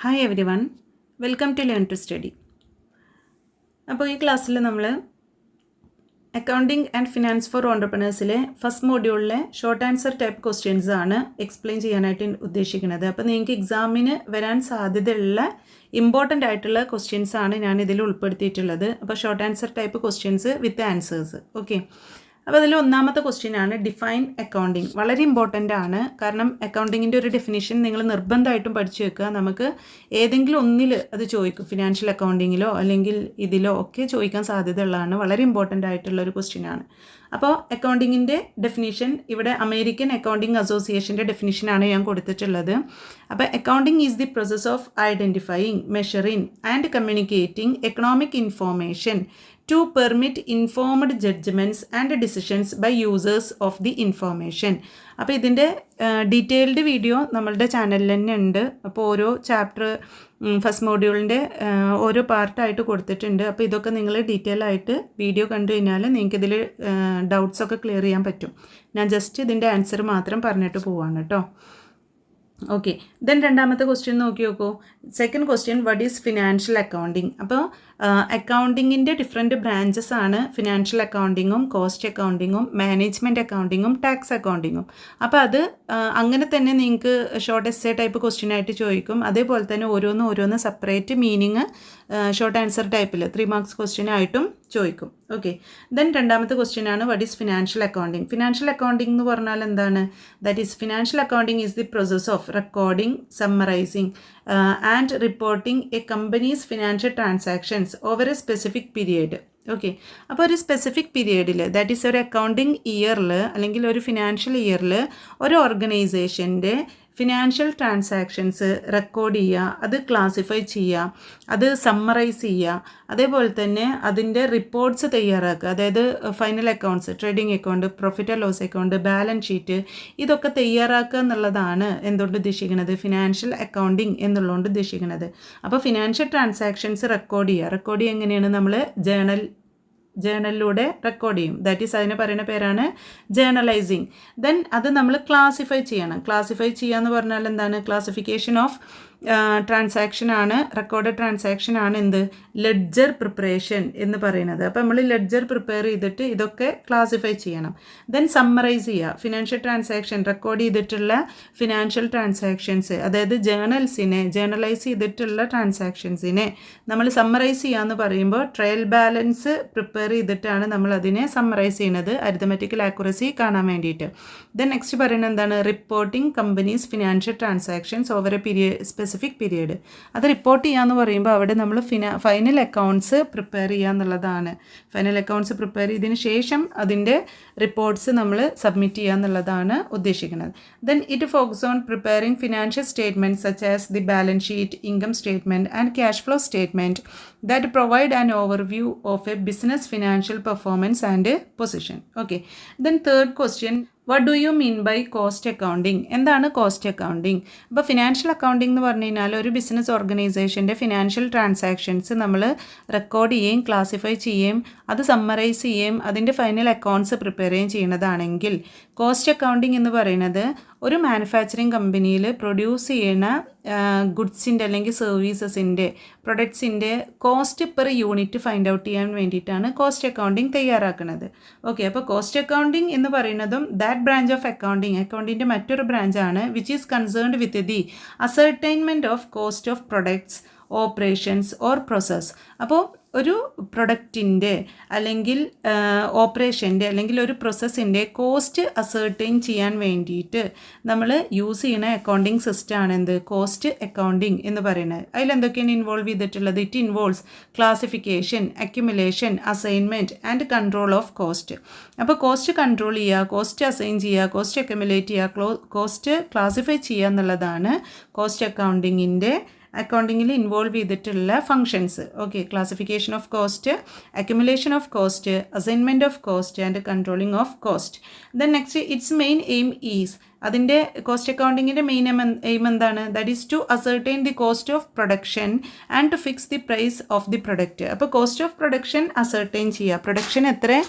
Hi everyone, welcome to Learn to Study. അപ്പോൾ ഈ ക്ലാസ്സിൽ നമ്മൾ അക്കൗണ്ടിങ് ആൻഡ് ഫിനാൻസ് ഫോർ ഓണ്ടർപ്രണേഴ്സിലെ ഫസ്റ്റ് മോഡ്യൂളിലെ ഷോർട്ട് ആൻസർ ടൈപ്പ് ക്വസ്റ്റ്യൻസ് ആണ് എക്സ്പ്ലെയിൻ ചെയ്യാനായിട്ട് ഉദ്ദേശിക്കുന്നത്. അപ്പോൾ നിങ്ങൾക്ക് എക്സാമിന് വരാൻ സാധ്യതയുള്ള ഇമ്പോർട്ടൻ്റ് ആയിട്ടുള്ള ക്വസ്റ്റ്യൻസ് ആണ് ഞാൻ ഇതിൽ ഉൾപ്പെടുത്തിയിട്ടുള്ളത്. അപ്പോൾ short answer type questions with answers. Okay, അപ്പോൾ അതിൽ ഒന്നാമത്തെ ക്വസ്റ്റ്യൻ ആണ് ഡിഫൈൻ അക്കൗണ്ടിങ്. വളരെ ഇമ്പോർട്ടൻ്റ് ആണ്, കാരണം അക്കൗണ്ടിങ്ങിൻ്റെ ഒരു ഡെഫിനിഷൻ നിങ്ങൾ നിർബന്ധമായിട്ടും പഠിച്ചു വെക്കുക. നമുക്ക് ഏതെങ്കിലും ഒന്നിൽ അത് ചോദിക്കും, ഫിനാൻഷ്യൽ അക്കൗണ്ടിങ്ങിലോ അല്ലെങ്കിൽ ഇതിലോ ഒക്കെ ചോദിക്കാൻ സാധ്യതയുള്ളതാണ്. വളരെ ഇമ്പോർട്ടൻ്റ് ആയിട്ടുള്ള ഒരു ക്വസ്റ്റ്യൻ ആണ്. അപ്പോൾ അക്കൗണ്ടിങ്ങിൻ്റെ ഡെഫിനിഷൻ ഇവിടെ അമേരിക്കൻ അക്കൗണ്ടിങ് അസോസിയേഷൻ്റെ ഡെഫിനിഷനാണ് ഞാൻ കൊടുത്തിട്ടുള്ളത്. അപ്പോൾ accounting is the process of identifying, measuring and communicating economic information to permit informed judgments and decisions by users of the information. അപ്പോൾ ഇതിൻ്റെ ഡീറ്റെയിൽഡ് വീഡിയോ നമ്മളുടെ ചാനലിൽ തന്നെ ഉണ്ട്. അപ്പോൾ ഓരോ ചാപ്റ്റർ ഫസ്റ്റ് മോഡ്യൂളിൻ്റെ ഓരോ പാർട്ടായിട്ട് കൊടുത്തിട്ടുണ്ട്. അപ്പോൾ ഇതൊക്കെ നിങ്ങൾ ഡീറ്റെയിൽ ആയിട്ട് വീഡിയോ കണ്ടു കഴിഞ്ഞാൽ നിങ്ങൾക്കിതിൽ ഡൗട്ട്സൊക്കെ ക്ലിയർ ചെയ്യാൻ പറ്റും. ഞാൻ ജസ്റ്റ് ഇതിൻ്റെ ആൻസർ മാത്രം പറഞ്ഞിട്ട് പോവാണ് കേട്ടോ. ഓക്കെ, ദെൻ രണ്ടാമത്തെ ക്വസ്റ്റ്യൻ നോക്കി നോക്കൂ. Second question, what is financial accounting? അപ്പോൾ അക്കൗണ്ടിങ്ങിൻ്റെ ഡിഫറെൻറ്റ് ബ്രാഞ്ചസ് ആണ് ഫിനാൻഷ്യൽ അക്കൗണ്ടിങ്ങും കോസ്റ്റ് അക്കൗണ്ടിങ്ങും മാനേജ്മെൻറ്റ് അക്കൗണ്ടിങ്ങും ടാക്സ് അക്കൗണ്ടിങ്ങും. അപ്പോൾ അത് അങ്ങനെ തന്നെ നിങ്ങൾക്ക് ഷോർട്ട് എസ്സേ ടൈപ്പ് ക്വസ്റ്റ്യൻ ആയിട്ട് ചോദിക്കും. അതേപോലെ തന്നെ ഓരോന്ന് സെപ്പറേറ്റ് മീനിങ് ഷോർട്ട് ആൻസർ ടൈപ്പിൽ 3 മാർക്സ് ക്വസ്റ്റ്യൻ ആയിട്ടും ചോദിക്കും. ഓക്കെ, ദെൻ രണ്ടാമത്തെ ക്വസ്റ്റ്യൻ ആണ് what is financial accounting? Financial accounting എന്ന് പറഞ്ഞാൽ എന്താണ്? That is financial accounting is the process of recording, summarising and reporting a company's financial transactions over A specific period. Okay, അപ്പോൾ ഒരു specific പീരിയഡിൽ, that is ഒരു accounting ഇയറിൽ അല്ലെങ്കിൽ ഒരു financial ഇയറിൽ ഒരു ഓർഗനൈസേഷൻ്റെ ഫിനാൻഷ്യൽ ട്രാൻസാക്ഷൻസ് റെക്കോർഡ് ചെയ്യുക, അത് ക്ലാസിഫൈ ചെയ്യുക, അത് സമ്മറൈസ് ചെയ്യുക, അതേപോലെ തന്നെ അതിൻ്റെ റിപ്പോർട്ട്സ് തയ്യാറാക്കുക. അതായത് final accounts, trading account, profit and loss account, balance sheet, ഇതൊക്കെ തയ്യാറാക്കുക എന്നുള്ളതാണ് എന്തുകൊണ്ട് ഉദ്ദേശിക്കുന്നത്? ഫിനാൻഷ്യൽ അക്കൗണ്ടിങ് എന്നുള്ളതുകൊണ്ട് ഉദ്ദേശിക്കുന്നത്. അപ്പോൾ ഫിനാൻഷ്യൽ ട്രാൻസാക്ഷൻസ് റെക്കോർഡ് ചെയ്യുക എങ്ങനെയാണ്? നമ്മൾ ജേണലിലൂടെ റെക്കോർഡ് ചെയ്യും. ദാറ്റ് ഈസ് അതിന് പറയുന്ന പേരാണ് ജേണലൈസിങ്. ദെൻ അത് നമ്മൾ ക്ലാസിഫൈ ചെയ്യണം. ക്ലാസിഫൈ ചെയ്യുക എന്ന് പറഞ്ഞാൽ എന്താണ്? ക്ലാസിഫിക്കേഷൻ ഓഫ് ട്രാൻസാക്ഷൻ ആണ്, റെക്കോർഡഡ് ട്രാൻസാക്ഷൻ ആണ് എന്ത്? ലെഡ്ജർ പ്രിപ്പറേഷൻ എന്ന് പറയുന്നത്. അപ്പോൾ നമ്മൾ ലെഡ്ജർ പ്രിപ്പയർ ചെയ്തിട്ട് ഇതൊക്കെ ക്ലാസിഫൈ ചെയ്യണം. ദെൻ സമ്മറൈസ് ചെയ്യുക. ഫിനാൻഷ്യൽ ട്രാൻസാക്ഷൻ റെക്കോർഡ് ചെയ്തിട്ടുള്ള ഫിനാൻഷ്യൽ ട്രാൻസാക്ഷൻസ്, അതായത് ജേണലൈസ് ചെയ്തിട്ടുള്ള ട്രാൻസാക്ഷൻസിനെ നമ്മൾ സമ്മറൈസ് ചെയ്യുക എന്ന് പറയുമ്പോൾ ട്രയൽ ബാലൻസ് പ്രിപ്പയർ ചെയ്തിട്ടാണ് നമ്മൾ അതിനെ സമ്മറൈസ് ചെയ്യുന്നത്, അരിത്തമെറ്റിക്കൽ ആക്യുറസി കാണാൻ വേണ്ടിയിട്ട്. ദെൻ നെക്സ്റ്റ് പറയുന്നത് എന്താണ്? Reporting companies financial transactions over A specific period. അത് റിപ്പോർട്ട് ചെയ്യുക എന്ന് പറയുമ്പോൾ അവിടെ നമ്മൾ ഫൈനൽ അക്കൗണ്ട്സ് പ്രിപ്പയർ ചെയ്യുക എന്നുള്ളതാണ്. ഫൈനൽ അക്കൗണ്ട്സ് പ്രിപ്പയർ ചെയ്തതിന് ശേഷം അതിൻ്റെ റിപ്പോർട്ട്സ് നമ്മൾ സബ്മിറ്റ് ചെയ്യുക എന്നുള്ളതാണ് ഉദ്ദേശിക്കുന്നത്. Then it focus on preparing financial statement such as the balance sheet, income statement and cash flow statement that provide an overview of a business financial performance and position. Okay, then third question, what do you mean by cost accounting? എന്താണ് cost accounting? അപ്പോൾ financial accounting എന്ന് പറഞ്ഞു കഴിഞ്ഞാൽ ഒരു business ഓർഗനൈസേഷൻ്റെ financial transactions നമ്മൾ record ചെയ്യുകയും classify ചെയ്യുകയും അത് സമ്മറൈസ് ചെയ്യുകയും അതിൻ്റെ ഫൈനൽ അക്കൗണ്ട്സ് പ്രിപ്പയർ ചെയ്യുകയും ചെയ്യുന്നതാണെങ്കിൽ കോസ്റ്റ് അക്കൗണ്ടിങ് എന്ന് പറയുന്നത് ഒരു മാനുഫാക്ചറിങ് കമ്പനിയിൽ പ്രൊഡ്യൂസ് ചെയ്യുന്ന ഗുഡ്സിൻ്റെ അല്ലെങ്കിൽ സർവീസസിൻ്റെ പ്രൊഡക്ട്സിൻ്റെ cost per unit find out ചെയ്യാൻ വേണ്ടിയിട്ടാണ് കോസ്റ്റ് അക്കൗണ്ടിങ് തയ്യാറാക്കുന്നത്. ഓക്കെ, അപ്പോൾ കോസ്റ്റ് അക്കൗണ്ടിങ് എന്ന് പറയുന്നതും ദാറ്റ് ബ്രാഞ്ച് ഓഫ് അക്കൗണ്ടിൻ്റെ മറ്റൊരു ബ്രാഞ്ചാണ് which is concerned with the ascertainment of cost of products, operations or process. അപ്പോൾ ഒരു പ്രൊഡക്റ്റിൻ്റെ അല്ലെങ്കിൽ ഓപ്പറേഷൻ്റെ അല്ലെങ്കിൽ ഒരു പ്രോസസ്സിൻ്റെ കോസ്റ്റ് അസർട്ടൈൻ ചെയ്യാൻ വേണ്ടിയിട്ട് നമ്മൾ യൂസ് ചെയ്യുന്ന അക്കൗണ്ടിങ് സിസ്റ്റമാണ് എന്ത്? കോസ്റ്റ് അക്കൗണ്ടിങ് എന്ന് പറയുന്നത്. അതിലെന്തൊക്കെയാണ് ഇൻവോൾവ് ചെയ്തിട്ടുള്ളത്? It involves classification, accumulation, assignment and control of cost. അപ്പോൾ കോസ്റ്റ് കൺട്രോൾ ചെയ്യുക, കോസ്റ്റ് അസൈൻ ചെയ്യുക, കോസ്റ്റ് അക്യുമുലേറ്റ് ചെയ്യുക, കോസ്റ്റ് ക്ലാസിഫൈ ചെയ്യുക എന്നുള്ളതാണ് കോസ്റ്റ് അക്കൗണ്ടിങ്ങിൽ ഇൻവോൾവ് ചെയ്തിട്ടുള്ള functions. Okay, classification of cost, accumulation of cost, assignment of cost and controlling of cost. Then next, its main aim is, അതിൻ്റെ cost അക്കൗണ്ടിങ്ങിൻ്റെ main aim എന്താണ്? That is to ascertain the cost of production and to fix the price of the product. അപ്പോൾ cost of production ascertain ചെയ്യുക, production എത്ര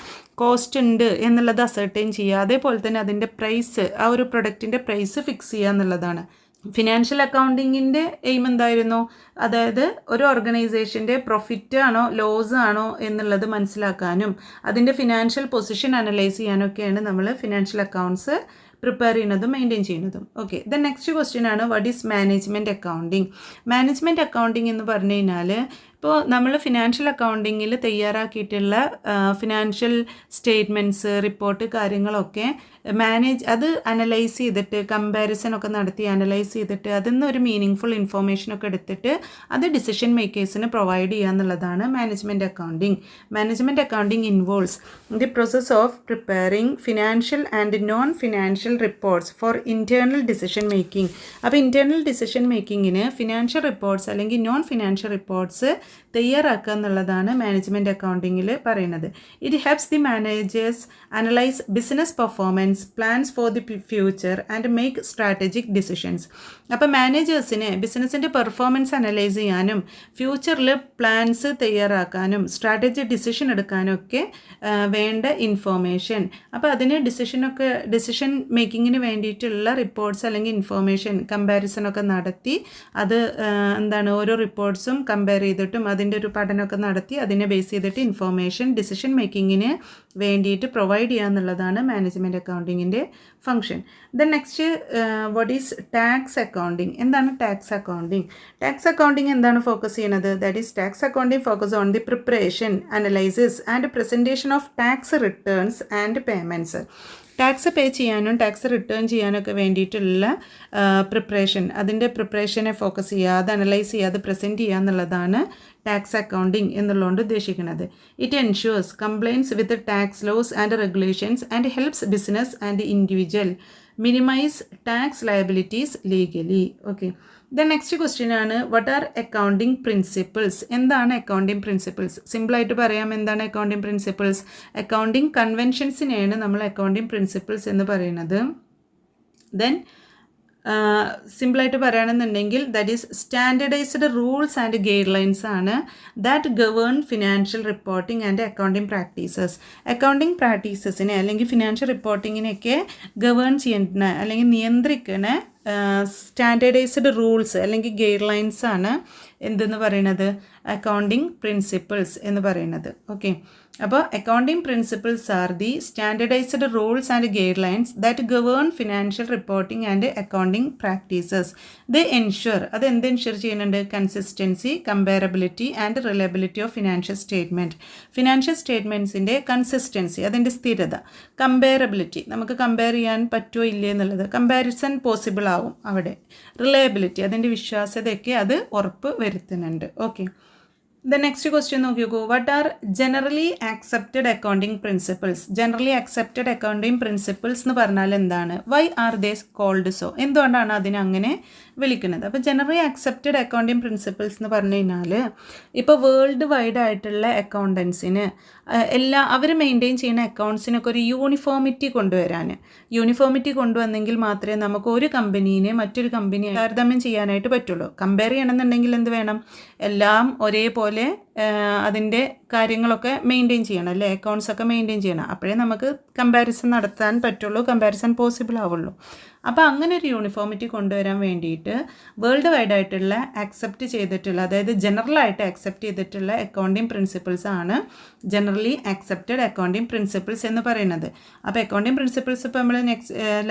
cost ഉണ്ട് എന്നുള്ളത് ascertain ചെയ്യുക, അതേപോലെ തന്നെ അതിൻ്റെ പ്രൈസ്, ആ ഒരു പ്രൊഡക്റ്റിൻ്റെ പ്രൈസ് ഫിക്സ് ചെയ്യുക എന്നുള്ളതാണ്. ഫിനാൻഷ്യൽ അക്കൗണ്ടിങ്ങിൻ്റെ എയിം എന്തായിരുന്നു? അതായത് ഒരു ഓർഗനൈസേഷൻ്റെ പ്രോഫിറ്റ് ആണോ ലോസ് ആണോ എന്നുള്ളത് മനസ്സിലാക്കാനും അതിൻ്റെ ഫിനാൻഷ്യൽ പൊസിഷൻ അനലൈസ് ചെയ്യാനൊക്കെയാണ് നമ്മൾ ഫിനാൻഷ്യൽ അക്കൗണ്ട്സ് പ്രിപ്പയർ ചെയ്യുന്നതും മെയിൻറ്റെയിൻ ചെയ്യുന്നതും. ഓക്കെ, ദെൻ നെക്സ്റ്റ് ക്വസ്റ്റ്യൻ ആണ് what is management accounting. Management accounting എന്ന് പറഞ്ഞു കഴിഞ്ഞാൽ ഇപ്പോൾ നമ്മൾ ഫിനാൻഷ്യൽ അക്കൗണ്ടിങ്ങിൽ തയ്യാറാക്കിയിട്ടുള്ള ഫിനാൻഷ്യൽ സ്റ്റേറ്റ്മെൻറ്റ്സ് റിപ്പോർട്ട് കാര്യങ്ങളൊക്കെ അത് അനലൈസ് ചെയ്തിട്ട് കമ്പാരിസൺ ഒക്കെ നടത്തി അനലൈസ് ചെയ്തിട്ട് അതിൽ നിന്ന് ഒരു മീനിങ് ഫുൾ ഇൻഫോർമേഷനൊക്കെ എടുത്തിട്ട് അത് ഡിസിഷൻ മേക്കേഴ്സിന് പ്രൊവൈഡ് ചെയ്യുക എന്നുള്ളതാണ് management accounting. Management accounting involves the process of preparing financial and non financial reports for internal decision making. അപ്പോൾ ഇൻറ്റേർണൽ ഡിസിഷൻ മേക്കിങ്ങിന് ഫിനാൻഷ്യൽ റിപ്പോർട്ട്സ് അല്ലെങ്കിൽ നോൺ ഫിനാൻഷ്യൽ റിപ്പോർട്ട്സ് തയ്യാറാക്കുക എന്നുള്ളതാണ് മാനേജ്മെൻറ്റ് അക്കൗണ്ടിങ്ങിൽ പറയുന്നത്. It helps the managers analyse business performance, plans for the future and make strategic decisions. അപ്പോൾ മാനേജേഴ്സിന് ബിസിനസ്സിൻ്റെ പെർഫോമൻസ് അനലൈസ് ചെയ്യാനും ഫ്യൂച്ചറിൽ പ്ലാൻസ് തയ്യാറാക്കാനും സ്ട്രാറ്റജിക് ഡിസിഷൻ എടുക്കാനും ഒക്കെ വേണ്ട ഇൻഫോർമേഷൻ. അപ്പോൾ അതിന് ഡിസിഷൻ മേക്കിങ്ങിന് വേണ്ടിയിട്ടുള്ള റിപ്പോർട്ട്സ് അല്ലെങ്കിൽ ഇൻഫോർമേഷൻ കമ്പാരിസണൊക്കെ നടത്തി അത് ഓരോ റിപ്പോർട്ട്സും കമ്പയർ ചെയ്തിട്ടും അതിൻ്റെ ഒരു പഠനമൊക്കെ നടത്തി അതിനെ ബേസ് ചെയ്തിട്ട് ഇൻഫോർമേഷൻ ഡിസിഷൻ മേക്കിങ്ങിന് വേണ്ടിയിട്ട് പ്രൊവൈഡ് ചെയ്യുക എന്നുള്ളതാണ് മാനേജ്മെൻറ്റ് അക്കൗണ്ടിങ്ങിൻ്റെ function. Then next what is tax accounting. എന്താണ് ടാക്സ് അക്കൗണ്ടിങ്? ടാക്സ് അക്കൗണ്ടിങ് എന്താണ് ഫോക്കസ് ചെയ്യുന്നത്? That is tax accounting focus on the preparation, analysis and presentation of tax returns and payments. Tax pay ചെയ്യാനും tax return ചെയ്യാനൊക്കെ വേണ്ടിയിട്ടുള്ള preparation, അതിൻ്റെ പ്രിപ്പറേഷനെ focus ചെയ്യുക, അത് analyse ചെയ്യുക, അത് പ്രസൻറ്റ് ചെയ്യുക എന്നുള്ളതാണ് ടാക്സ് അക്കൗണ്ടിങ് എന്നുള്ളതുകൊണ്ട് ഉദ്ദേശിക്കുന്നത്. It ensures compliance with tax laws and regulations and helps business and individual minimise tax liabilities legally. Okay, then next question ആണ് വാട്ട് ആർ അക്കൗണ്ടിങ് പ്രിൻസിപ്പിൾസ്. എന്താണ് അക്കൗണ്ടിങ് പ്രിൻസിപ്പിൾസ്? സിമ്പിളായിട്ട് പറയാം, എന്താണ് അക്കൗണ്ടിങ് പ്രിൻസിപ്പിൾസ്? അക്കൗണ്ടിങ് കൺവെൻഷൻസിനെയാണ് നമ്മൾ accounting principles എന്ന് പറയുന്നത്. Then സിമ്പിളായിട്ട് പറയുകയാണെന്നുണ്ടെങ്കിൽ that is standardised rules and guidelines ആണ് that govern financial reporting and accounting practices. Accounting പ്രാക്ടീസസിനെ അല്ലെങ്കിൽ ഫിനാൻഷ്യൽ റിപ്പോർട്ടിങ്ങിനെയൊക്കെ ഗവേൺ ചെയ്യുന്ന അല്ലെങ്കിൽ നിയന്ത്രിക്കുന്ന സ്റ്റാൻഡേർഡൈസ്ഡ് റൂൾസ് അല്ലെങ്കിൽ ഗൈഡ് ലൈൻസ് ആണ് എന്തെന്ന് പറയുന്നത്? അക്കൗണ്ടിങ് പ്രിൻസിപ്പിൾസ് എന്ന് പറയുന്നത്. ഓക്കെ, അപ്പോൾ accounting principles are the standardised rules and guidelines that govern financial reporting and accounting practices. The ensure, അത് എന്ത് എൻഷുർ ചെയ്യുന്നുണ്ട്? Consistency, comparability and reliability of financial statement. Financial സ്റ്റേറ്റ്മെൻറ്റ്സിൻ്റെ consistency, അതിൻ്റെ സ്ഥിരത. Comparability, നമുക്ക് compare ചെയ്യാൻ പറ്റുമോ ഇല്ലേ എന്നുള്ളത്, കമ്പാരിസൺ പോസിബിൾ ആവും അവിടെ. റിലയബിലിറ്റി, അതിൻ്റെ വിശ്വാസ്യതയൊക്കെ അത് ഉറപ്പ് വരുത്തുന്നുണ്ട്. ഓക്കെ, ദ നെക്സ്റ്റ് ക്വസ്റ്റ്യൻ നോക്കിക്കോ. What are generally accepted accounting principles? Generally accepted accounting principles എന്ന് പറഞ്ഞാൽ എന്താണ്? Why are they called so? എന്തുകൊണ്ടാണ് അതിനെ അങ്ങനെ വിളിക്കുന്നത്? അപ്പോൾ ജനറലി ആക്സെപ്റ്റഡ് അക്കൗണ്ടിങ് പ്രിൻസിപ്പിൾസ് എന്ന് പറഞ്ഞു കഴിഞ്ഞാൽ ഇപ്പോൾ വേൾഡ് വൈഡ് ആയിട്ടുള്ള അക്കൗണ്ടൻസിന് അവർ മെയിൻറ്റെയിൻ ചെയ്യുന്ന അക്കൗണ്ട്സിനൊക്കെ ഒരു യൂണിഫോമിറ്റി കൊണ്ടുവന്നെങ്കിൽ മാത്രമേ നമുക്ക് ഒരു കമ്പനീനെ മറ്റൊരു കമ്പനി താരതമ്യം ചെയ്യാനായിട്ട് പറ്റുള്ളൂ. കമ്പയർ ചെയ്യണമെന്നുണ്ടെങ്കിൽ എന്ത് വേണം? എല്ലാം ഒരേപോലെ അതിൻ്റെ കാര്യങ്ങളൊക്കെ മെയിൻറ്റെയിൻ ചെയ്യണം അല്ലേ? അക്കൗണ്ട്സൊക്കെ മെയിൻറ്റെയിൻ ചെയ്യണം. അപ്പോഴേ നമുക്ക് കമ്പാരിസൺ നടത്താൻ പറ്റുള്ളൂ, കമ്പാരിസൺ പോസിബിൾ ആവുള്ളൂ. അപ്പോൾ അങ്ങനെ ഒരു യൂണിഫോമിറ്റി കൊണ്ടുവരാൻ വേണ്ടിയിട്ട് വേൾഡ് വൈഡ് ആയിട്ടുള്ള ആക്സെപ്റ്റ് ചെയ്തിട്ടുള്ള, അതായത് ജനറലായിട്ട് ആക്സെപ്റ്റ് ചെയ്തിട്ടുള്ള അക്കൗണ്ടിങ് പ്രിൻസിപ്പിൾസ് ആണ് ജനറലി ആക്സെപ്റ്റഡ് അക്കൗണ്ടിങ് പ്രിൻസിപ്പിൾസ് എന്ന് പറയുന്നത്. അപ്പോൾ അക്കൗണ്ടിങ് പ്രിൻസിപ്പിൾസ് ഇപ്പോൾ നമ്മൾ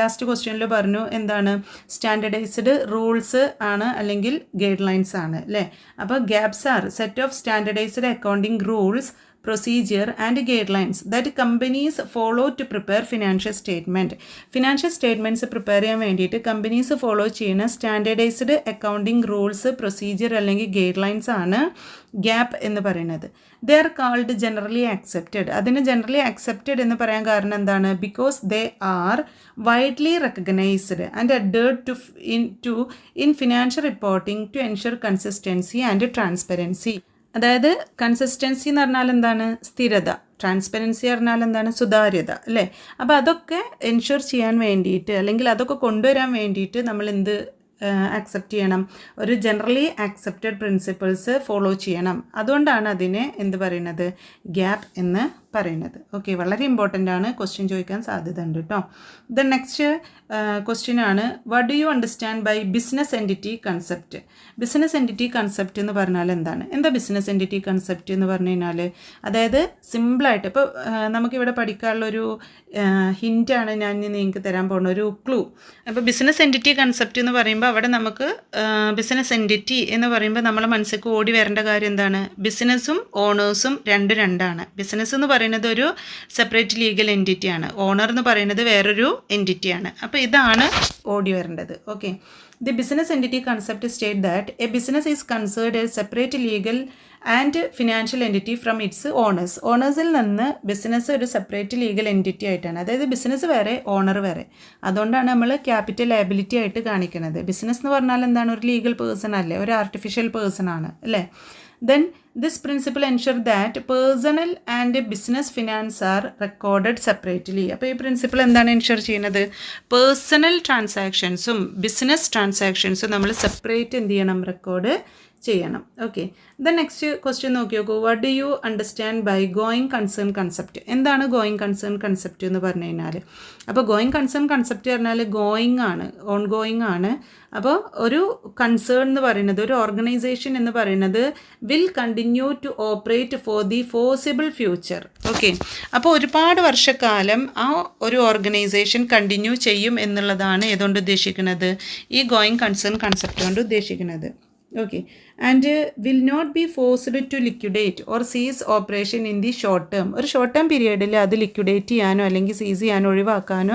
ലാസ്റ്റ് ക്വസ്റ്റ്യനിൽ പറഞ്ഞു എന്താണ്? സ്റ്റാൻഡർഡൈസ്ഡ് റൂൾസ് ആണ് അല്ലെങ്കിൽ ഗൈഡ് ലൈൻസ് ആണ് അല്ലേ? അപ്പോൾ GAAPs are set of standardised accounting rules, procedure and guidelines that companies follow to prepare financial statement. Financial statements prepare ചെയ്യാൻ വേണ്ടിയിട്ട് കമ്പനീസ് ഫോളോ ചെയ്യുന്ന സ്റ്റാൻഡേർഡൈസ്ഡ് അക്കൗണ്ടിങ് റൂൾസ്, പ്രൊസീജിയർ അല്ലെങ്കിൽ ഗൈഡ് ലൈൻസ് ആണ് ഗ്യാപ്പ് എന്ന് പറയുന്നത്. They are called generally accepted. അതിന് generally accepted എന്ന് പറയാൻ കാരണം എന്താണ്? Because they are widely recognised and adhered in financial reporting to ensure consistency and transparency. അതായത് കൺസിസ്റ്റൻസി എന്ന് പറഞ്ഞാൽ എന്താണ്? സ്ഥിരത. ട്രാൻസ്പെറൻസി പറഞ്ഞാൽ എന്താണ്? സുതാര്യത അല്ലേ? അപ്പോൾ അതൊക്കെ എൻഷുർ ചെയ്യാൻ വേണ്ടിയിട്ട് അല്ലെങ്കിൽ അതൊക്കെ കൊണ്ടുവരാൻ വേണ്ടിയിട്ട് നമ്മൾ എന്ത് ആക്സെപ്റ്റ് ചെയ്യണം? ഒരു ജനറലി ആക്സെപ്റ്റഡ് പ്രിൻസിപ്പിൾസ് ഫോളോ ചെയ്യണം. അതുകൊണ്ടാണ് അതിനെ എന്ത് പറയുന്നത്? ഗ്യാപ്പ് എന്ന് പറയുന്നത്. ഓക്കെ, വളരെ ഇമ്പോർട്ടൻ്റ് ആണ്, ക്വസ്റ്റ്യൻ ചോദിക്കാൻ സാധ്യത ഉണ്ട് കേട്ടോ. ദെൻ നെക്സ്റ്റ് ക്വസ്റ്റ്യൻ ആണ്, what do you understand by business entity concept? Business entity concept എന്ന് പറഞ്ഞാൽ എന്താണ്? എന്താ ബിസിനസ് എൻറ്റിറ്റി കൺസെപ്റ്റ് എന്ന് പറഞ്ഞു കഴിഞ്ഞാൽ, അതായത് സിമ്പിളായിട്ട് ഇപ്പോൾ നമുക്കിവിടെ പഠിക്കാനുള്ളൊരു ഹിൻ്റാണ് ഞാൻ നിങ്ങൾക്ക് തരാൻ പോകുന്ന ഒരു ക്ലൂ. അപ്പോൾ ബിസിനസ് എൻറ്റിറ്റി കൺസെപ്റ്റ് എന്ന് പറയുമ്പോൾ അവിടെ നമുക്ക് ബിസിനസ് എൻറ്റിറ്റി എന്ന് പറയുമ്പോൾ നമ്മളെ മനസ്സിലേക്ക് ഓടി വരേണ്ട കാര്യം എന്താണ്? ബിസിനസ്സും ഓണേഴ്സും രണ്ടാണ്. ബിസിനസ് എന്ന് പറയുന്നത് ഒരു സെപ്പറേറ്റ് ലീഗൽ എൻറ്റിറ്റിയാണ്, ഓണർ എന്ന് പറയുന്നത് വേറൊരു എൻറ്റിറ്റിയാണ്. അപ്പോൾ ഇതാണ് ഓടി വരേണ്ടത്. Okay, the business entity concept state that a business is considered a separate legal and financial entity from its owners. ഓണേഴ്സിൽ നിന്ന് ബിസിനസ് ഒരു സെപ്പറേറ്റ് ലീഗൽ എൻറ്റിറ്റി ആയിട്ടാണ്, അതായത് ബിസിനസ് വേറെ ഓണർ വേറെ. അതുകൊണ്ടാണ് നമ്മൾ ക്യാപിറ്റൽ ലയബിലിറ്റി ആയിട്ട് കാണിക്കുന്നത്. ബിസിനസ് എന്ന് പറഞ്ഞാൽ എന്താണ്? ഒരു ലീഗൽ പേഴ്സൺ അല്ലേ, ഒരു ആർട്ടിഫിഷ്യൽ പേഴ്സൺ ആണ് അല്ലേ. Then this principle ensure that personal and business finance are recorded separately. അപ്പോൾ ഈ പ്രിൻസിപ്പിൾ എന്താണ് എൻഷുർ ചെയ്യുന്നത്? പേഴ്സണൽ ട്രാൻസാക്ഷൻസും ബിസിനസ് ട്രാൻസാക്ഷൻസും നമ്മൾ സെപ്പറേറ്റ് എന്ത് ചെയ്യണം? റെക്കോർഡ് ചെയ്യണം. ഓക്കെ, ദെൻ നെക്സ്റ്റ് ക്വസ്റ്റ്യൻ നോക്കി നോക്കൂ. What do you understand by going concern concept? എന്താണ് ഗോയിങ് കൺസേൺ കൺസെപ്റ്റ് എന്ന് പറഞ്ഞു കഴിഞ്ഞാൽ? അപ്പോൾ ഗോയിങ് കൺസേൺ കൺസെപ്റ്റ് പറഞ്ഞാൽ ഗോയിങ് ആണ്, ഓൺ ഗോയിങ് ആണ്. അപ്പോൾ ഒരു കൺസേൺ എന്ന് പറയുന്നത്, ഒരു ഓർഗനൈസേഷൻ എന്ന് പറയുന്നത് will continue to operate for the foreseeable future. Okay, അപ്പോൾ ഒരുപാട് വർഷക്കാലം ആ ഒരു ഓർഗനൈസേഷൻ കണ്ടിന്യൂ ചെയ്യും എന്നുള്ളതാണ് ഏതുകൊണ്ട് ഉദ്ദേശിക്കുന്നത്? ഈ ഗോയിങ് കൺസേൺ കൺസെപ്റ്റ് കൊണ്ട് ഉദ്ദേശിക്കുന്നത്. Okay, and will not be forced to liquidate or cease operation in the short term. ഒരു ഷോർട്ട് ടേം പീരിയഡിൽ അത് ലിക്വിഡേറ്റ് ചെയ്യാനോ അല്ലെങ്കിൽ സീസ് ചെയ്യാനോ ഒഴിവാക്കാനോ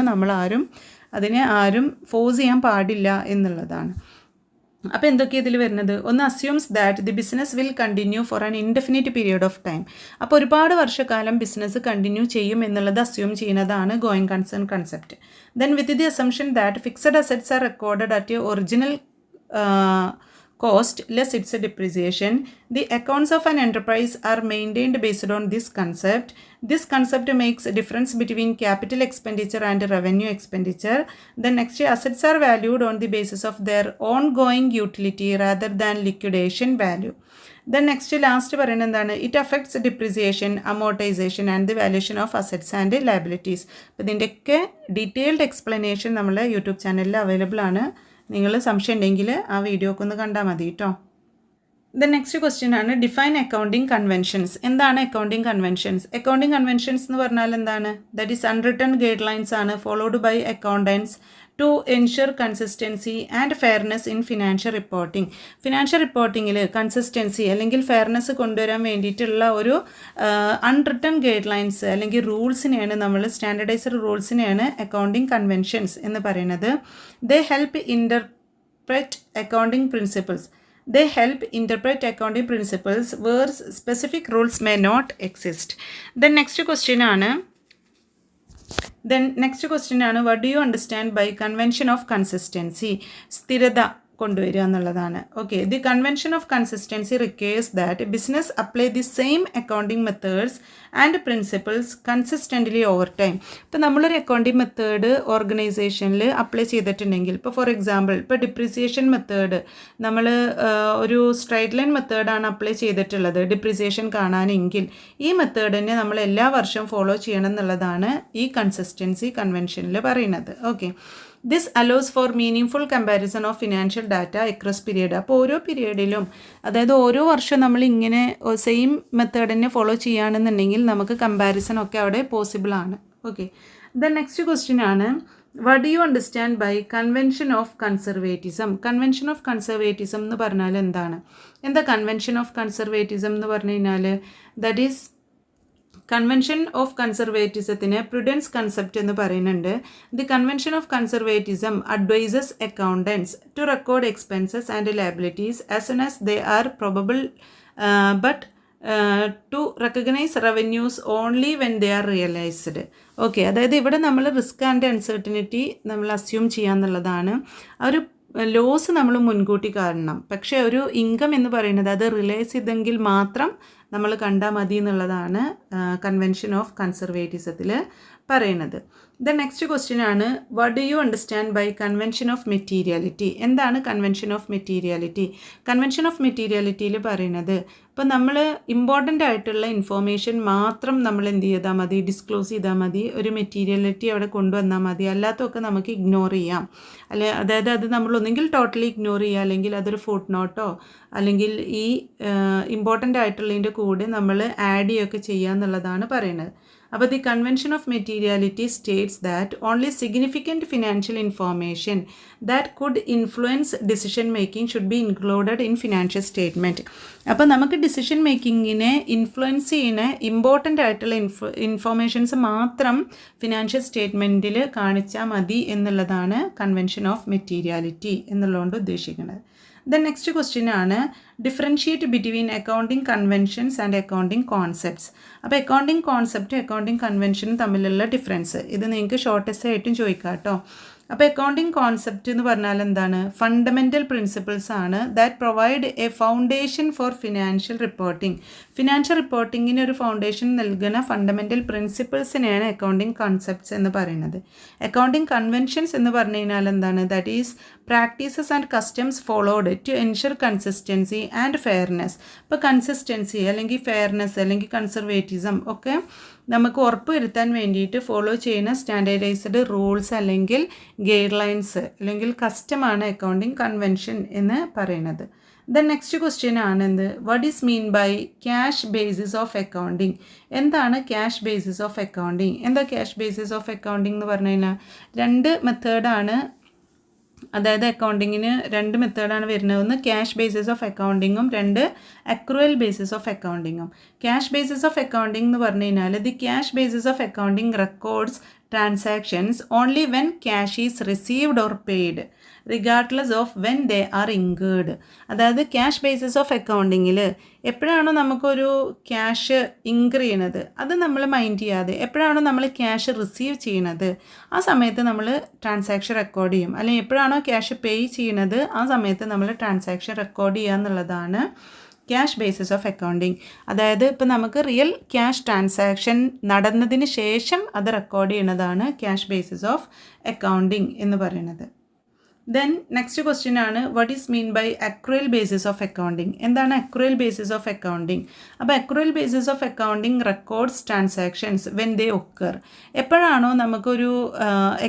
അതിനെ ആരും ഫോഴ്സ് ചെയ്യാൻ പാടില്ല എന്നുള്ളതാണ്. അപ്പോൾ എന്തൊക്കെയാണ് ഇതിൽ വരുന്നത്? ഒന്ന്, assumes that the business will continue for an indefinite period of time. അപ്പോൾ ഒരുപാട് വർഷക്കാലം ബിസിനസ് കണ്ടിന്യൂ ചെയ്യും എന്നുള്ളത് അസ്യൂം ചെയ്യുന്നതാണ് going concern concept. Then with the assumption that fixed assets R recorded at original cost less its depreciation. The accounts of an enterprise are maintained based on this concept. This concept makes a difference between capital expenditure and revenue expenditure. The next, assets are valued on the basis of their ongoing utility rather than liquidation value. The next, last പറയുന്നത് എന്താണ്? It affects depreciation, amortization and the valuation of assets and liabilities. അപ്പോൾ ഇതിൻ്റെയൊക്കെ detailed explanation നമ്മളെ YouTube ചാനലിൽ available ആണ്. നിങ്ങൾ സംശയം ഉണ്ടെങ്കിൽ ആ വീഡിയോ ഒക്കെ ഒന്ന് കണ്ടാൽ മതി കേട്ടോ. ദ നെക്സ്റ്റ് ക്വസ്റ്റ്യൻ ആണ്, ഡിഫൈൻ അക്കൗണ്ടിങ് കൺവെൻഷൻസ്. എന്താണ് അക്കൗണ്ടിങ് കൺവെൻഷൻസ്? അക്കൗണ്ടിങ് കൺവെൻഷൻസ് എന്ന് പറഞ്ഞാൽ എന്താണ്? That is unwritten guidelines ആണ് followed by accountants to ensure consistency and fairness in financial reporting. Financial റിപ്പോർട്ടിങ്ങിൽ കൺസിസ്റ്റൻസി അല്ലെങ്കിൽ ഫെയർനെസ് കൊണ്ടുവരാൻ വേണ്ടിയിട്ടുള്ള ഒരു അൺറിട്ടൺ ഗൈഡ് ലൈൻസ് അല്ലെങ്കിൽ റൂൾസിനെയാണ് നമ്മൾ, സ്റ്റാൻഡർഡൈസ്ഡ് റൂൾസിനെയാണ് അക്കൗണ്ടിങ് കൺവെൻഷൻസ് എന്ന് പറയുന്നത്. ദേ help interpret accounting principles. They help interpret accounting principles where specific rules may not exist. Then next question ആണ്, what do you understand by convention of consistency? സ്ഥിരത കൊണ്ടുവരിക എന്നുള്ളതാണ്. Okay, the convention of consistency requires that business apply the same accounting methods and principles consistently over time. ഇപ്പോൾ നമ്മളൊരു accounting method ഓർഗനൈസേഷനിൽ apply ചെയ്തിട്ടുണ്ടെങ്കിൽ, ഇപ്പോൾ for example ഇപ്പോൾ depreciation method നമ്മൾ ഒരു സ്ട്രൈറ്റ് ലൈൻ മെത്തേഡാണ് അപ്ലൈ ചെയ്തിട്ടുള്ളത് ഡിപ്രിസിയേഷൻ കാണാനെങ്കിൽ, ഈ മെത്തേഡ് തന്നെ നമ്മൾ എല്ലാ വർഷവും ഫോളോ ചെയ്യണം എന്നുള്ളതാണ് ഈ കൺസിസ്റ്റൻസി കൺവെൻഷനിൽ പറയുന്നത്. Okay, this allows four meaning comparison of financial data across period. അപ്പോൾ ഓരോ പീരിയഡിലും, അതായത് ഓരോ വർഷം നമ്മൾ ഇങ്ങനെ സെയിം മെത്തേഡ് തന്നെ ഫോളോ ചെയ്യുകയാണെന്നുണ്ടെങ്കിൽ നമുക്ക് കമ്പാരിസൺ ഒക്കെ അവിടെ പോസിബിൾ ആണ്. ഓക്കെ, ദെൻ നെക്സ്റ്റ് ക്വസ്റ്റ്യൻ ആണ്, what do you understand by convention of conservatism? Convention of conservatism എന്ന് പറഞ്ഞാൽ എന്താണ്? എന്താ കൺവെൻഷൻ ഓഫ് കൺസർവേറ്റിസം എന്ന് പറഞ്ഞു കഴിഞ്ഞാൽ, ദാറ്റ് ഈസ് കൺവെൻഷൻ ഓഫ് കൺസർവേറ്റിസത്തിന് പ്രുഡൻസ് കൺസെപ്റ്റ് എന്ന് പറയുന്നുണ്ട്. The convention of conservatism advises accountants to record expenses and liabilities as soon as they are probable but to recognise revenues only when they are realised. Okay, അതായത് ഇവിടെ നമ്മൾ risk and uncertainty നമ്മൾ assume ചെയ്യാന്നുള്ളതാണ്. ആ ഒരു loss നമ്മൾ മുൻകൂട്ടി കാണണം, പക്ഷേ ഒരു ഇൻകം എന്ന് പറയുന്നത് അത് റിയലൈസ് ചെയ്തെങ്കിൽ മാത്രം നമ്മൾ കണ്ടാൽ മതി എന്നുള്ളതാണ് കൺവെൻഷൻ ഓഫ് കൺസർവേറ്റിസത്തിൽ പറയുന്നത്. ദ നെക്സ്റ്റ് ക്വസ്റ്റ്യൻ ആണ്, what do you understand by convention of materiality? എന്താണ് convention of materiality? Convention of മെറ്റീരിയാലിറ്റിയിൽ പറയുന്നത്, ഇപ്പോൾ നമ്മൾ ഇമ്പോർട്ടൻ്റ് ആയിട്ടുള്ള ഇൻഫോർമേഷൻ മാത്രം നമ്മൾ എന്ത് ചെയ്താൽ മതി, ഡിസ്ക്ലോസ് ചെയ്താൽ മതി, ഒരു മെറ്റീരിയാലിറ്റി അവിടെ കൊണ്ടുവന്നാൽ മതി, അല്ലാത്തതൊക്കെ നമുക്ക് ഇഗ്നോർ ചെയ്യാം. അതായത് അത് നമ്മൾ ഒന്നെങ്കിൽ ടോട്ടലി ഇഗ്നോർ ചെയ്യുക, അല്ലെങ്കിൽ അതൊരു ഫുട് നോട്ടോ അല്ലെങ്കിൽ ഈ ഇമ്പോർട്ടൻ്റ് ആയിട്ടുള്ളതിൻ്റെ കൂടെ നമ്മൾ ആഡ് ചെയ്യുകയൊക്കെ ചെയ്യുക എന്നുള്ളതാണ് പറയുന്നത്. അപ്പോൾ the convention of materiality States that only significant financial information that could influence decision making should be included in financial statement. അപ്പോൾ നമുക്ക് ഡിസിഷൻ മേക്കിങ്ങിനെ ഇൻഫ്ലുവൻസ് ചെയ്യുന്ന ഇമ്പോർട്ടൻ്റ് ആയിട്ടുള്ള ഇൻഫോർമേഷൻസ് മാത്രം ഫിനാൻഷ്യൽ സ്റ്റേറ്റ്മെൻറ്റിൽ കാണിച്ചാൽ മതി എന്നുള്ളതാണ് കൺവെൻഷൻ ഓഫ് മെറ്റീരിയാലിറ്റി എന്നുള്ളതുകൊണ്ട് ഉദ്ദേശിക്കുന്നത്. ദെൻ നെക്സ്റ്റ് ക്വസ്റ്റ്യൻ ആണ്, differentiate between accounting conventions and accounting concepts. അപ്പോൾ അക്കൗണ്ടിങ് കോൺസെപ്റ്റും അക്കൗണ്ടിങ് കൺവെൻഷനും തമ്മിലുള്ള ഡിഫറൻസ് ഇത് നിങ്ങൾക്ക് ഷോർട്ടസ്റ്റ് ആയിട്ടും ചോദിക്കാം കേട്ടോ. അപ്പോൾ അക്കൗണ്ടിങ് കോൺസെപ്റ്റ് എന്ന് പറഞ്ഞാൽ എന്താണ്? ഫണ്ടമെൻ്റൽ പ്രിൻസിപ്പിൾസ് ആണ് that provide a foundation for financial reporting. Financial റിപ്പോർട്ടിങ്ങിന് ഒരു ഫൗണ്ടേഷൻ നൽകുന്ന ഫണ്ടമെൻ്റൽ പ്രിൻസിപ്പിൾസിനെയാണ് അക്കൗണ്ടിങ് കോൺസെപ്റ്റ്സ് എന്ന് പറയുന്നത്. അക്കൗണ്ടിങ് കൺവെൻഷൻസ് എന്ന് പറഞ്ഞു കഴിഞ്ഞാൽ എന്താണ്? That is practices and customs followed to ensure consistency and fairness. ഇപ്പോൾ കൺസിസ്റ്റൻസി അല്ലെങ്കിൽ ഫെയർനെസ് അല്ലെങ്കിൽ കൺസർവേറ്റിസം ഒക്കെ നമുക്ക് ഉറപ്പ് വരുത്താൻ വേണ്ടിയിട്ട് ഫോളോ ചെയ്യുന്ന സ്റ്റാൻഡേർഡൈസ്ഡ് റൂൾസ് അല്ലെങ്കിൽ ഗൈഡ് ലൈൻസ് അല്ലെങ്കിൽ കസ്റ്റമാണ് അക്കൗണ്ടിങ് കൺവെൻഷൻ എന്ന് പറയുന്നത്. ദെൻ നെക്സ്റ്റ് ക്വസ്റ്റ്യൻ ആണ് എന്ത്? What is mean by cash basis of accounting? എന്താണ് ക്യാഷ് ബേസിസ് ഓഫ് അക്കൗണ്ടിങ്? എന്താ ക്യാഷ് ബേസിസ് ഓഫ് അക്കൗണ്ടിങ് എന്ന് പറഞ്ഞു കഴിഞ്ഞാൽ രണ്ട് മെത്തേഡാണ്. അതായത് അക്കൗണ്ടിങ്ങിന് രണ്ട് മെത്തേഡാണ് വരുന്നത്. ഒന്ന് ക്യാഷ് ബേസിസ് ഓഫ് അക്കൗണ്ടിങ്ങും രണ്ട് അക്രുവൽ ബേസിസ് ഓഫ് അക്കൗണ്ടിങ്ങും. ക്യാഷ് ബേസിസ് ഓഫ് അക്കൗണ്ടിങ് എന്ന് പറഞ്ഞു കഴിഞ്ഞാൽ the cash basis of accounting records transactions only when cash is received or paid regardless of when they are incurred. അതായത് ക്യാഷ് ബേസിസ് ഓഫ് അക്കൗണ്ടിങ്ങിൽ എപ്പോഴാണോ നമുക്കൊരു ക്യാഷ് ഇൻകർ ചെയ്യണത് അത് നമ്മൾ മൈൻഡ് ചെയ്യാതെ എപ്പോഴാണോ നമ്മൾ ക്യാഷ് റിസീവ് ചെയ്യണത് ആ സമയത്ത് നമ്മൾ ട്രാൻസാക്ഷൻ റെക്കോർഡ് ചെയ്യും. അല്ലെങ്കിൽ എപ്പോഴാണോ ക്യാഷ് പേ ചെയ്യണത് ആ സമയത്ത് നമ്മൾ ട്രാൻസാക്ഷൻ റെക്കോർഡ് ചെയ്യുക എന്നുള്ളതാണ് ക്യാഷ് ബേസിസ് ഓഫ് അക്കൗണ്ടിങ്. അതായത് ഇപ്പോൾ നമുക്ക് റിയൽ ക്യാഷ് ട്രാൻസാക്ഷൻ നടന്നതിന് ശേഷം അത് റെക്കോർഡ് ചെയ്യുന്നതാണ് ക്യാഷ് ബേസിസ് ഓഫ് അക്കൗണ്ടിങ് എന്ന് പറയുന്നത്. ദെൻ നെക്സ്റ്റ് ക്വസ്റ്റ്യൻ ആണ്, what is mean by accrual basis of accounting? എന്താണ് അക്രുവൽ ബേസിസ് ഓഫ് അക്കൗണ്ടിങ്? അപ്പോൾ accrual basis of accounting records transactions when they occur. എപ്പോഴാണോ നമുക്കൊരു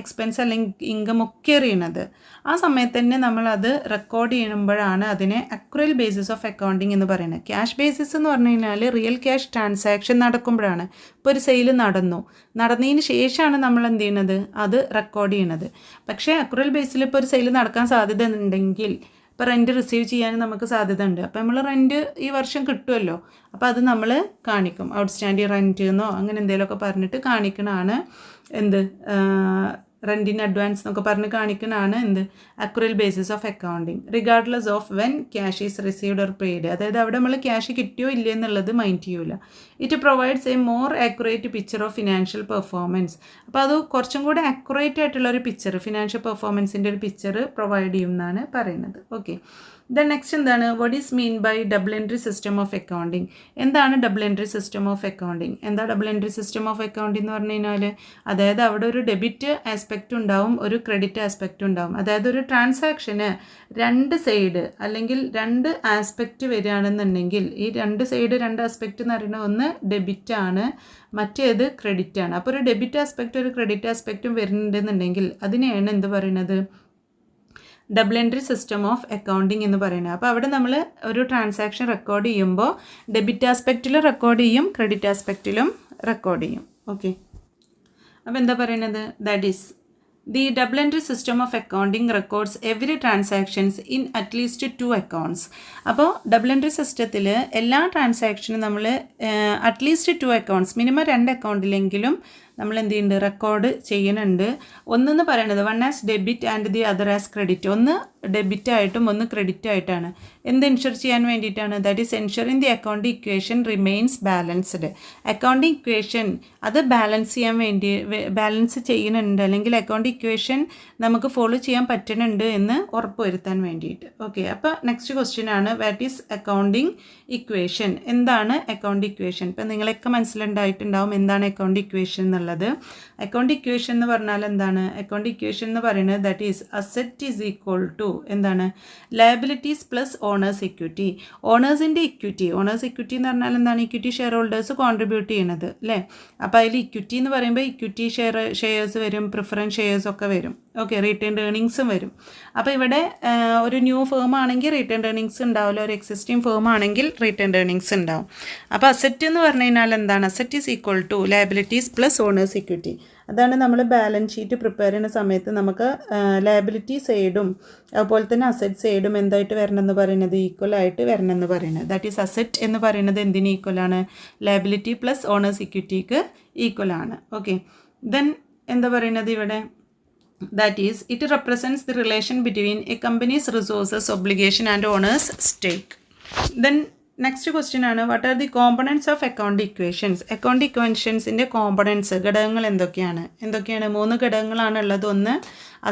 എക്സ്പെൻസ് അല്ലെങ്കിൽ ഇൻകം ഒക്കർ ചെയ്യണത് ആ സമയത്ത് തന്നെ നമ്മളത് റെക്കോർഡ് ചെയ്യുമ്പോഴാണ് അതിനെ അക്രുവൽ ബേസിസ് ഓഫ് അക്കൗണ്ടിങ് എന്ന് പറയുന്നത്. ക്യാഷ് ബേസിസ് എന്ന് പറഞ്ഞു കഴിഞ്ഞാൽ റിയൽ ക്യാഷ് ട്രാൻസാക്ഷൻ നടക്കുമ്പോഴാണ്. ഇപ്പോൾ ഒരു സെയിൽ നടന്നതിന് ശേഷമാണ് നമ്മൾ എന്ത് ചെയ്യുന്നത്, അത് റെക്കോർഡ് ചെയ്യണത്. പക്ഷേ അക്രുവൽ ബേസിൽ ഇപ്പോൾ ഒരു സെയിൽ നടക്കാൻ സാധ്യത ഉണ്ടെങ്കിൽ ഇപ്പോൾ റെൻറ്റ് റിസീവ് ചെയ്യാൻ നമുക്ക് സാധ്യത ഉണ്ട്. അപ്പോൾ നമ്മൾ റെൻറ്റ് ഈ വർഷം കിട്ടുമല്ലോ, അപ്പോൾ അത് നമ്മൾ കാണിക്കും. ഔട്ട്സ്റ്റാൻഡിങ് റെൻറ്റ് എന്നോ അങ്ങനെ എന്തെങ്കിലുമൊക്കെ പറഞ്ഞിട്ട് കാണിക്കണതാണ് എന്ത് റെൻറ്റിന് അഡ്വാൻസ് എന്നൊക്കെ പറഞ്ഞ് കാണിക്കുന്നതാണ് എന്ത് accrual basis of accounting regardless of when cash is received or paid. അതായത് അവിടെ നമ്മൾ ക്യാഷ് കിട്ടിയോ ഇല്ലേ എന്നുള്ളത് മൈൻഡ് ചെയ്യൂല. It provides A more accurate picture of financial performance. അപ്പോൾ അത് കുറച്ചും കൂടെ ആക്യുറേറ്റ് ആയിട്ടുള്ള ഒരു പിക്ചർ ഫിനാൻഷ്യൽ പെർഫോമൻസിൻ്റെ ഒരു പിക്ചർ പ്രൊവൈഡ് ചെയ്യും എന്നാണ് പറയുന്നത്. ഓക്കെ, ദെൻ നെക്സ്റ്റ് എന്താണ്, what is mean by double entry system of accounting? എന്താണ് double entry system of accounting? എന്താ double entry system of accounting എന്ന് പറഞ്ഞു കഴിഞ്ഞാൽ അതായത് അവിടെ ഒരു ഡെബിറ്റ് ആസ്പെക്റ്റ് ഉണ്ടാവും, ഒരു ക്രെഡിറ്റ് ആസ്പെക്റ്റ് ഉണ്ടാവും. അതായത് ഒരു ട്രാൻസാക്ഷന് രണ്ട് സൈഡ് അല്ലെങ്കിൽ രണ്ട് ആസ്പെക്റ്റ് വരികയാണെന്നുണ്ടെങ്കിൽ ഈ രണ്ട് സൈഡ് രണ്ട് ആസ്പെക്റ്റ് എന്ന് പറയുന്നത് ഒന്ന് ഡെബിറ്റ് ആണ്, മറ്റേത് ക്രെഡിറ്റ് ആണ്. അപ്പോൾ ഒരു ഡെബിറ്റ് ആസ്പെക്റ്റ് ഒരു ക്രെഡിറ്റ് ആസ്പെക്റ്റും വരുന്നുണ്ടെന്നുണ്ടെങ്കിൽ അതിനെയാണ് എന്ത് പറയുന്നത്, double entry system of accounting എന്ന് പറയുന്നത്. അപ്പോൾ അവിടെ നമ്മൾ ഒരു ട്രാൻസാക്ഷൻ റെക്കോർഡ് ചെയ്യുമ്പോൾ ഡെബിറ്റ് ആസ്പെക്റ്റിലും റെക്കോർഡ് ചെയ്യും, ക്രെഡിറ്റ് ആസ്പെക്റ്റിലും റെക്കോർഡ് ചെയ്യും. ഓക്കെ, അപ്പോൾ എന്താ പറയുന്നത്, that is the double entry system of accounting records every transactions in at least 2 accounts. അപ്പോൾ ഡബിൾ എൻട്രി സിസ്റ്റത്തിൽ എല്ലാ ട്രാൻസാക്ഷനും നമ്മൾ അറ്റ്ലീസ്റ്റ് 2 അക്കൗണ്ട്സ് മിനിമം 2 അക്കൗണ്ടിലെങ്കിലും നമ്മൾ എന്ത് ചെയ്യുന്നുണ്ട്, റെക്കോർഡ് ചെയ്യുന്നുണ്ട്. ഒന്നെന്ന് പറയുന്നത് one as debit and the other as credit. ഒന്ന് ഡെബിറ്റ് ആയിട്ടും ഒന്ന് ക്രെഡിറ്റ് ആയിട്ടാണ്. എന്ത് എൻഷുർ ചെയ്യാൻ വേണ്ടിയിട്ടാണ്? That is ensuring the account equation remains balanced. Account equation അത് ബാലൻസ് ചെയ്യാൻ വേണ്ടി ബാലൻസ് ചെയ്യുന്നുണ്ട്, അല്ലെങ്കിൽ അക്കൗണ്ട് ഇക്വേഷൻ നമുക്ക് ഫോളോ ചെയ്യാൻ പറ്റുന്നുണ്ട് എന്ന് ഉറപ്പുവരുത്താൻ വേണ്ടിയിട്ട്. ഓക്കെ, അപ്പോൾ നെക്സ്റ്റ് ക്വസ്റ്റ്യൻ ആണ് വാട്ട് ഈസ് അക്കൗണ്ടിങ് ഇക്വേഷൻ. എന്താണ് അക്കൗണ്ട് ഇക്വേഷൻ? ഇപ്പം നിങ്ങളൊക്കെ മനസ്സിലുണ്ടായിട്ടുണ്ടാവും എന്താണ് അക്കൗണ്ട് ഇക്വേഷൻ എന്നുള്ളത്. അക്കൗണ്ട് ഇക്വേഷൻ എന്ന് പറഞ്ഞാൽ എന്താണ്? അക്കൗണ്ട് ഇക്വേഷൻ എന്ന് പറയുന്നത് that is asset is equal to എന്താണ്, ലയബിലിറ്റീസ് പ്ലസ് ഓണേഴ്സ് ഇക്വിറ്റി. ഓണേഴ്സിൻ്റെ ഇക്വിറ്റി, ഓണേഴ്സ് ഇക്വിറ്റി എന്ന് പറഞ്ഞാൽ എന്താണ്? ഇക്വിറ്റി ഷെയർ ഹോൾഡേഴ്സ് കോൺട്രിബ്യൂട്ട് ചെയ്യണത് അല്ലേ. അപ്പോൾ അതിൽ ഇക്വിറ്റി എന്ന് പറയുമ്പോൾ ഇക്വിറ്റി ഷെയർസ് വരും, പ്രിഫറൻസ് ഷെയർസ് ഒക്കെ വരും. ഓക്കെ, റീറ്റേൺഡ് ഏർണിങ്സും വരും. അപ്പോൾ ഇവിടെ ഒരു ന്യൂ ഫേം ആണെങ്കിൽ റീറ്റേൺഡ് ഏർണിങ്സ് ഉണ്ടാവില്ല, ഒരു എക്സിസ്റ്റിംഗ് ഫേം ആണെങ്കിൽ റീറ്റേൺഡ് ഏർണിങ്സ് ഉണ്ടാവും. അപ്പോൾ അസെറ്റ് എന്ന് പറഞ്ഞു കഴിഞ്ഞാൽ എന്താണ്? Asset is equal to liabilities plus owners equity. അതാണ് നമ്മൾ ബാലൻസ് ഷീറ്റ് പ്രിപ്പയർ ചെയ്യുന്ന സമയത്ത് നമുക്ക് ലയബിലിറ്റി സൈഡും അതുപോലെ തന്നെ അസെറ്റ് സൈഡും എന്തായിട്ട് വരണം എന്ന് പറയുന്നത്? ഈക്വൽ ആയിട്ട് വരണം എന്ന് പറയുന്നത്. ദാറ്റ് ഈസ് അസെറ്റ് എന്ന് പറയുന്നത് എന്തിന് ഈക്വലാണ്? ലയബിലിറ്റി പ്ലസ് ഓണേഴ്സ് ഇക്വിറ്റിക്ക് ഈക്വൽ ആണ്. ഓക്കെ, ദെൻ എന്താ പറയുന്നത് ഇവിടെ? That is, it represents the relation between a company's resources, obligation and owner's stake. Then next question ആണ്, what are the components of account equations? account equationsൻ്റെ components, ഘടകങ്ങൾ എന്തൊക്കെയാണ്? 3 ഘടകങ്ങളാണ് ഉള്ളത്. ഒന്ന്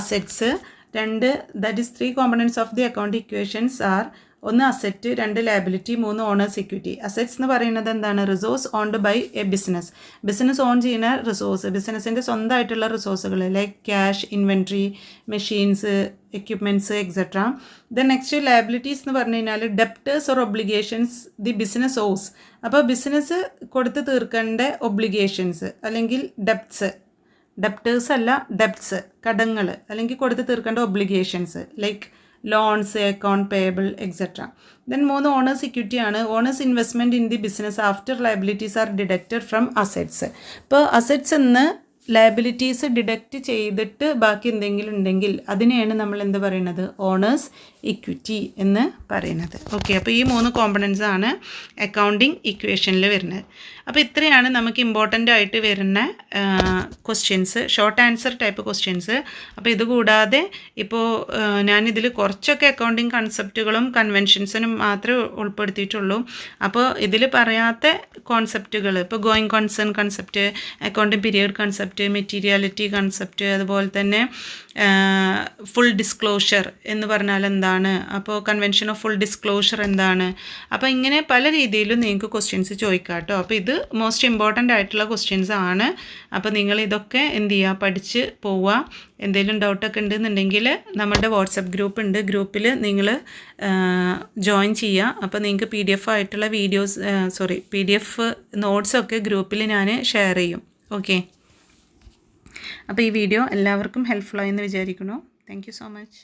assets, 2 that is 3 components of the account equations are ഒന്ന് asset, 2 liability, 3 owners equity. Assets എന്ന് പറയുന്നത് എന്താണ്? Resource owned by a business. Business own ചെയ്യുന്ന റിസോഴ്സ്, ബിസിനസ്സിൻ്റെ സ്വന്തമായിട്ടുള്ള റിസോഴ്സുകൾ like cash, inventory, machines, equipments etcetera. Then next liabilities എന്ന് പറഞ്ഞു കഴിഞ്ഞാൽ debtors or obligations the business owes. അപ്പോൾ ബിസിനസ് കൊടുത്ത് തീർക്കേണ്ട ഒബ്ലിഗേഷൻസ് അല്ലെങ്കിൽ ഡെപ്റ്റ്സ്, ഡെപ്റ്റേഴ്സ് അല്ല ഡെപ്റ്റ്സ്, കടങ്ങൾ അല്ലെങ്കിൽ കൊടുത്ത് തീർക്കേണ്ട obligations like loans, account payable etcetera. Then 3 owners equity ആണ്. Owners investment in the business after liabilities are deducted from assets. ഇപ്പോൾ അസെറ്റ്സ് എന്ന് ലയബിലിറ്റീസ് ഡിഡക്റ്റ് ചെയ്തിട്ട് ബാക്കി എന്തെങ്കിലും ഉണ്ടെങ്കിൽ അതിനെയാണ് നമ്മൾ എന്ത് പറയുന്നത്? ഓണേഴ്സ് ഇക്വിറ്റി എന്ന് പറയുന്നത്. ഓക്കെ, അപ്പോൾ ഈ 3 കോമ്പണൻസ് ആണ് അക്കൗണ്ടിങ് ഇക്വേഷനിൽ വരുന്നത്. അപ്പോൾ ഇത്രയാണ് നമുക്ക് ഇമ്പോർട്ടൻ്റ് ആയിട്ട് വരുന്ന questions, short answer type questions. അപ്പോൾ ഇതുകൂടാതെ ഇപ്പോൾ ഞാനിതിൽ കുറച്ചൊക്കെ അക്കൗണ്ടിങ് കൺസെപ്റ്റുകളും കൺവെൻഷൻസിനും മാത്രമേ ഉൾപ്പെടുത്തിയിട്ടുള്ളൂ. അപ്പോൾ ഇതിൽ പറയാത്ത കോൺസെപ്റ്റുകൾ, ഇപ്പോൾ going concern concept, accounting period concept, materiality concept, അതുപോലെ തന്നെ ഫുൾ ഡിസ്ക്ലോഷർ എന്ന് പറഞ്ഞാൽ എന്താണ്, അപ്പോൾ കൺവെൻഷൻ ഓഫ് ഫുൾ ഡിസ്ക്ലോഷർ എന്താണ്. അപ്പോൾ ഇങ്ങനെ പല രീതിയിലും നിങ്ങൾക്ക് ക്വസ്റ്റ്യൻസ് ചോദിക്കാം കേട്ടോ. അപ്പോൾ ഇത് മോസ്റ്റ് ഇമ്പോർട്ടൻ്റ് ആയിട്ടുള്ള ക്വസ്റ്റ്യൻസ് ആണ്. അപ്പോൾ നിങ്ങൾ ഇതൊക്കെ എന്ത് ചെയ്യുക, പഠിച്ച് പോവുക. എന്തെങ്കിലും ഡൗട്ടൊക്കെ ഉണ്ടെന്നുണ്ടെങ്കിൽ നമ്മുടെ വാട്സപ്പ് ഗ്രൂപ്പ് ഉണ്ട്, ഗ്രൂപ്പിൽ നിങ്ങൾ ജോയിൻ ചെയ്യുക. അപ്പോൾ നിങ്ങൾക്ക് PDF ആയിട്ടുള്ള PDF നോട്ട്സൊക്കെ ഗ്രൂപ്പിൽ ഞാൻ ഷെയർ ചെയ്യും. ഓക്കെ, അപ്പോൾ ഈ വീഡിയോ എല്ലാവർക്കും ഹെൽപ്ഫുൾ ആയെന്ന് വിചാരിക്കുന്നു. Thank you so much.